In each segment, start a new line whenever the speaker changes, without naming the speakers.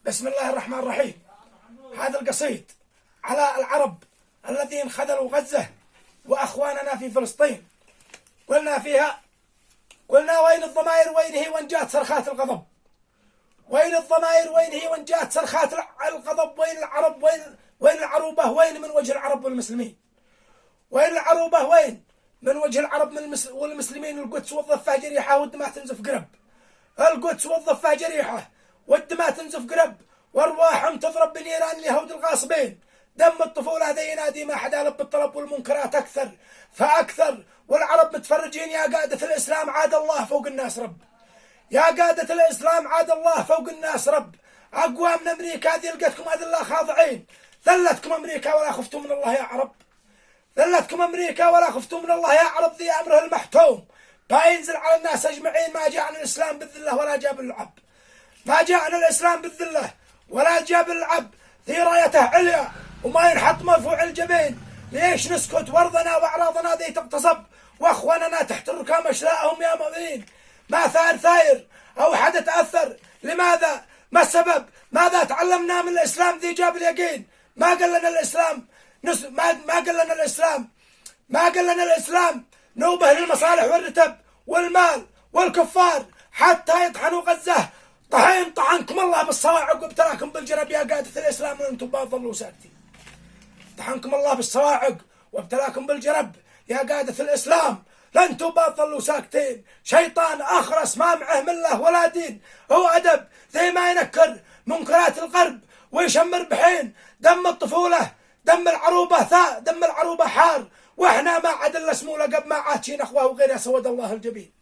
بسم الله الرحمن الرحيم. هذا القصيد على العرب الذين خذلوا غزة وأخواننا في فلسطين. قلنا فيها وين الضمائر وين هي وين جات صرخات الغضب، وين الضمائر وين هي وين جات صرخات الغضب، وين العرب وين العروبة وين من وجه العرب والمسلمين، وين العروبة وين من وجه العرب والمسلمين. القدس والضفة جريحة والدماء تنزف قرب، القدس والضفة جريحة والدماء تنزف قرب، وارواحهم تضرب بنيران اليهود الغاصبين. دم الطفولة ذي ينادي ما حدا لب بالطلب والمنكرات أكثر فأكثر، والعرب متفرجين. يا قادة الإسلام عاد الله فوق الناس رب، يا قادة الإسلام عاد الله فوق الناس رب. أقوى من أمريكا ذي لقتكم أذلة خاضعين. ذلتكم أمريكا ولا خفتم من الله يا عرب، ذلتكم أمريكا ولا خفتم من الله يا عرب. ذي أمره المحتوم باينزل على الناس أجمعين. ما جاءنا الإسلام بالذلة ولا جاب اللعب، ما جاءنا الإسلام بالذلة ولا جاب اللعب. ذي رايته عليا وما ينحط مرفوع الجبين. ليش نسكت وارضنا واعراضنا ذي تغتصب، واخواننا تحت الركام اشلاءهم يا مؤمنين. ما ثاير او حد تاثر، لماذا؟ ما السبب؟ ماذا تعلمنا من الاسلام ذي جاب اليقين؟ ما قال لنا الاسلام ما قال لنا الاسلام نوبه للمصالح والرتب والمال والكفار حتى يطحنوا غزه. طحنكم الله بالصواعق وابتلاكم بالجرب يا قادة الإسلام وأنتم باظلوا ساكتين. طحنكم الله بالصواعق وابتلاكم بالجرب يا قادة الإسلام لأنتم باظلوا ساكتين. شيطان أخرس ما معه مله ولا دين، هو أدب ذي ما ينكر منكرات الغرب ويشمر بحين. دم الطفولة دم العروبة دم العروبة حار، وإحنا ما عاد إلا اسمه لقب. ما عاد شي نخوه وغير سود الله الجبين.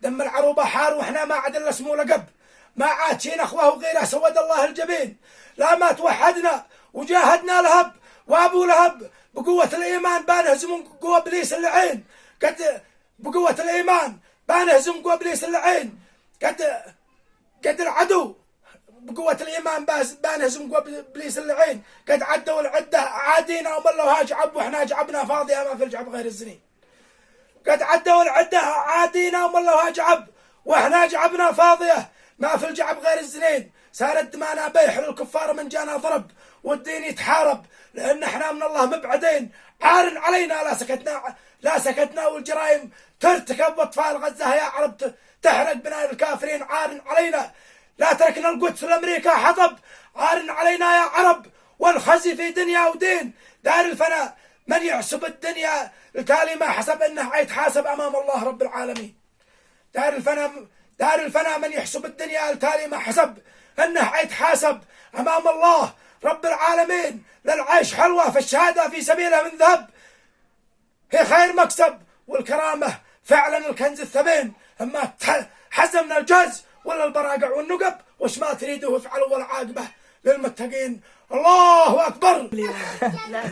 دم العروبة حار وإحنا ما عاد إلا اسمه لقب. ما عاد شي نخوه وغيره سود الله الجبين. لا ما توحدنا وجاهدنا لهب وابو لهب بقوة الإيمان بانهزم قوة إبليس اللعين. قد بقوة الإيمان بانهزم قوة إبليس اللعين. قد العدو بقوة الإيمان بانهزم قوة إبليس اللعين. قد عدوا العدة عادينا وملوها جعب وإحنا جعبنا فاضية ما في الجعب غير الزنين. قد عدوا العدة عادينا وملوها جعب وإحنا جعبنا فاضية ما في الجعب غير الزنين. سارت دمانا بيح للكفار من جانا ضرب والدين يتحارب، لأن احنا من الله مبعدين. عار علينا لا سكتنا والجرائم ترتكب، واطفال غزة يا عرب تحرق بناء الكافرين. عار علينا لا تركنا القدس لأمريكا حطب. عار علينا يا عرب والخزي في دنيا ودين. دار الفناء من يحسب الدنيا التالي ما حسب انه حيتحاسب امام الله رب العالمين. دار الفناء من يحسب الدنيا التالي ما حسب انه حيتحاسب امام الله رب العالمين. للعيش حلوة فالشهادة في سبيله من ذهب هي خير مكسب، والكرامة فعلا الكنز الثمين. اما حزمنا الجز ولا البراقع والنقب، وش ما تريدوا افعلوا والعاقبة للمتقين. الله اكبر.